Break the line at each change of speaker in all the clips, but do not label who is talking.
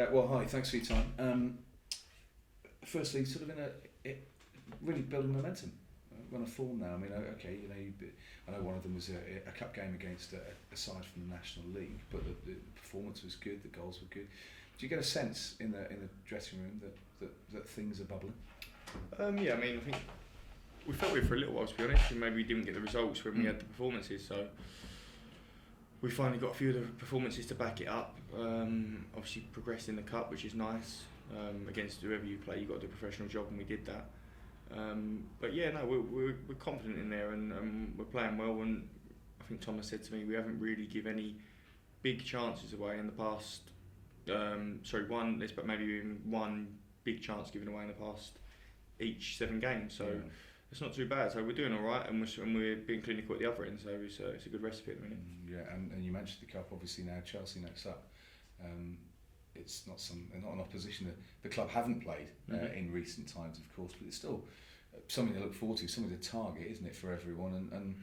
Well, hi, thanks for your time. Firstly, sort of really building momentum. We're on a form now. I mean, okay, I know one of them was a cup game against a side from the National League, but the performance was good, the goals were good. Do you get a sense in the dressing room that things are bubbling?
Yeah, I mean, I think we felt it for a little while, to be honest, and maybe we didn't get the results when we had the performances, so we finally got a few of the performances to back it up. Obviously progressed in the cup, which is nice. Against whoever you play, you've got to do a professional job, and we did that. But yeah, no, we're confident in there, and we're playing well. And I think Thomas said to me, we haven't really given any big chances away in the past. Maybe even one big chance given away in the past each 7 games. So it's not too bad. So we're doing all right, and we're being clinical at the other end. So it's a good recipe at the minute.
Yeah, and you mentioned the cup. Obviously now Chelsea next up. It's not an opposition that the club haven't played in recent times, of course, but it's still something to look forward to, something to target, isn't it, for everyone? And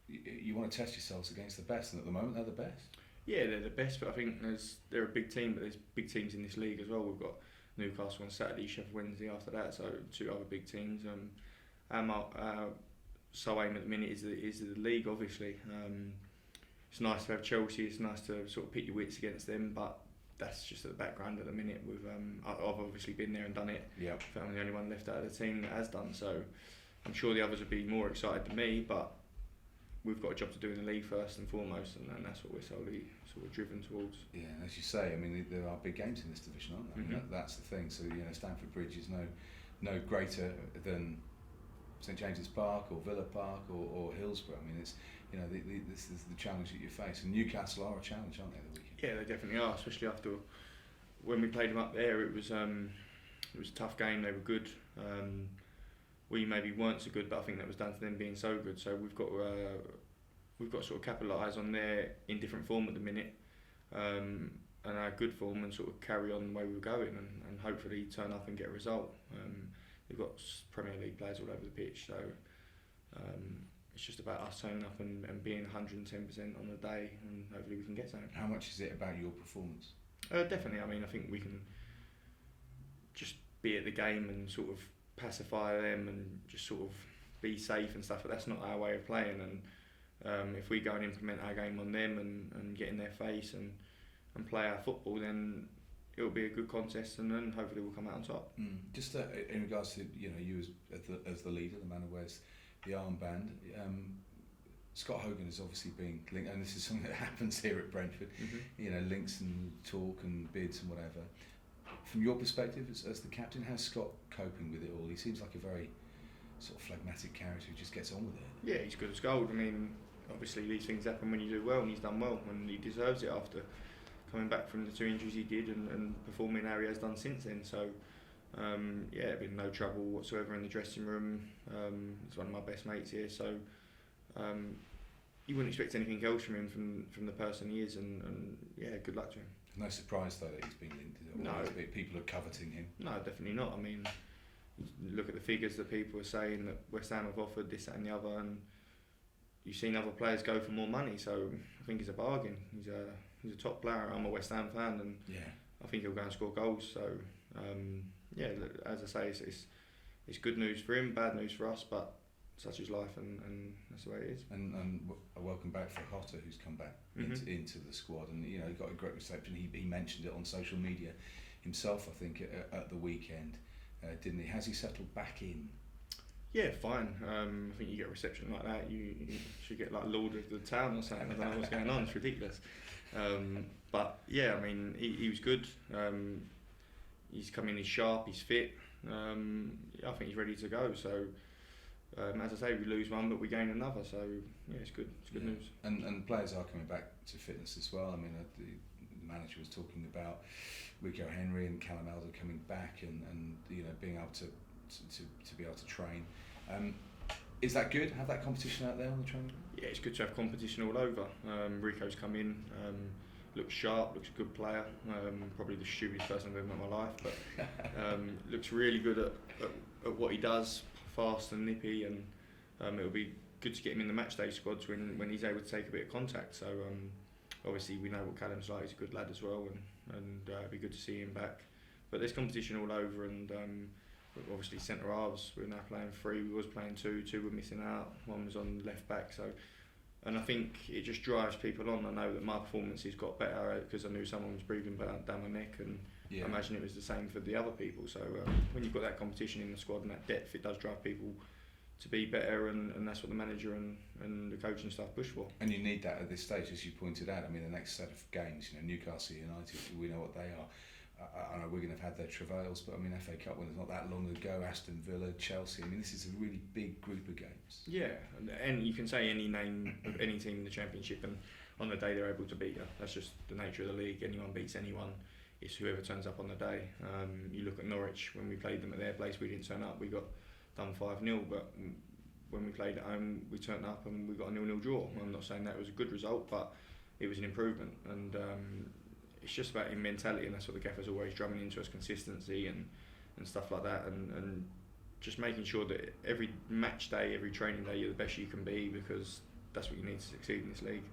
you want to test yourselves against the best, and at the moment they're the best. Yeah,
they're the best, but I think they're a big team, but there's big teams in this league as well. We've got Newcastle on Saturday, Sheffield Wednesday after that, so 2 other big teams. Our sole aim at the minute is the league, obviously. It's nice to have Chelsea, it's nice to sort of pit your wits against them, but that's just at the background at the minute. I've obviously been there and done it.
Yep.
I'm the only one left out of the team that has done, so I'm sure the others would be more excited than me, but we've got a job to do in the league first and foremost, and that's what we're solely sort of driven towards.
Yeah, as you say, I mean, there are big games in this division, aren't there?
Mm-hmm.
That's the thing. So Stamford Bridge is no greater than St James's Park or Villa Park or Hillsborough. I mean, it's this is the challenge that you face, and Newcastle are a challenge, aren't they? The weekend.
Yeah, they definitely are, especially after when we played them up there. It was a tough game. They were good. We maybe weren't so good, but I think that was down to them being so good. So we've got to sort of capitalise on their indifferent form at the minute, and our good form, and sort of carry on the way we were going, and hopefully turn up and get a result. We've got Premier League players all over the pitch, so it's just about us turning up and being 110% on the day, and hopefully we can get something.
How much is it about your performance?
Definitely. I mean, I think we can just be at the game and sort of pacify them and just sort of be safe and stuff, but that's not our way of playing. And if we go and implement our game on them and get in their face and play our football, then it'll be a good contest, and then hopefully we'll come out on top.
Just in regards to you as the leader, the man who wears the armband, Scott Hogan is obviously being linked, and this is something that happens here at Brentford. Mm-hmm. Links and talk and bids and whatever. From your perspective as the captain, how's Scott coping with it all? He seems like a very sort of phlegmatic character who just gets on with it.
Yeah, he's good as gold. I mean, obviously these things happen when you do well, and he's done well, and he deserves it after coming back from the 2 injuries he did and performing how he has done since then. So there's been no trouble whatsoever in the dressing room. He's one of my best mates here, so you wouldn't expect anything else from him, from the person he is, and good luck to him.
No surprise though that he's been linked.
No,
people are coveting him.
No, definitely not. I mean, look at the figures that people are saying that West Ham have offered this, that and the other, and you've seen other players go for more money, so I think he's a bargain. He's a top player. I'm a West Ham fan, and I think he'll go and score goals. So as I say, it's good news for him, bad news for us, but such is life, and that's the way it is.
And a welcome back for Hotter, who's come back into the squad, and he got a great reception. He mentioned it on social media himself, I think, at the weekend, didn't he? Has he settled back in?
Yeah, fine. I think you get a reception like that, you should get like Lord of the Town or something. I don't know what's going on. It's ridiculous. But yeah, I mean, he was good. He's come in, he's sharp, he's fit. I think he's ready to go. So as I say, we lose one, but we gain another. So yeah, it's good. It's good news.
And players are coming back to fitness as well. I mean, the manager was talking about Rico Henry and Callum Elder coming back, and being able to be able to train. Is that good? Have that competition out there on the training?
Yeah, it's good to have competition all over. Rico's come in, looks sharp, looks a good player. Probably the stupidest person I've ever met in my life, but looks really good at what he does, fast and nippy, and it'll be good to get him in the matchday squads when he's able to take a bit of contact. So obviously we know what Callum's like. He's a good lad as well, and it'd be good to see him back. But there's competition all over, and obviously centre halves. We're now playing 3. We was playing 2. 2 were missing out. 1 was on left back. So, and I think it just drives people on. I know that my performances got better because I knew someone was breathing down my neck, and I imagine it was the same for the other people. So when you've got that competition in the squad and that depth, it does drive people to be better, and that's what the manager and the coaching staff push for.
And you need that at this stage, as you pointed out. I mean, the next set of games, Newcastle United, we know what they are. I know Wigan have had their travails, but I mean, FA Cup winners not that long ago, Aston Villa, Chelsea. I mean, this is a really big group of games.
Yeah, and you can say any name of any team in the Championship, and on the day they're able to beat you. That's just the nature of the league. Anyone beats anyone. It's whoever turns up on the day. You look at Norwich, when we played them at their place, we didn't turn up. We got done 5-0, but when we played at home, we turned up and we got a 0-0 draw. I'm not saying that was a good result, but it was an improvement, and it's just about in mentality, and that's what the gaffer's always drumming into us: consistency and stuff like that, and just making sure that every match day, every training day, you're the best you can be, because that's what you need to succeed in this league.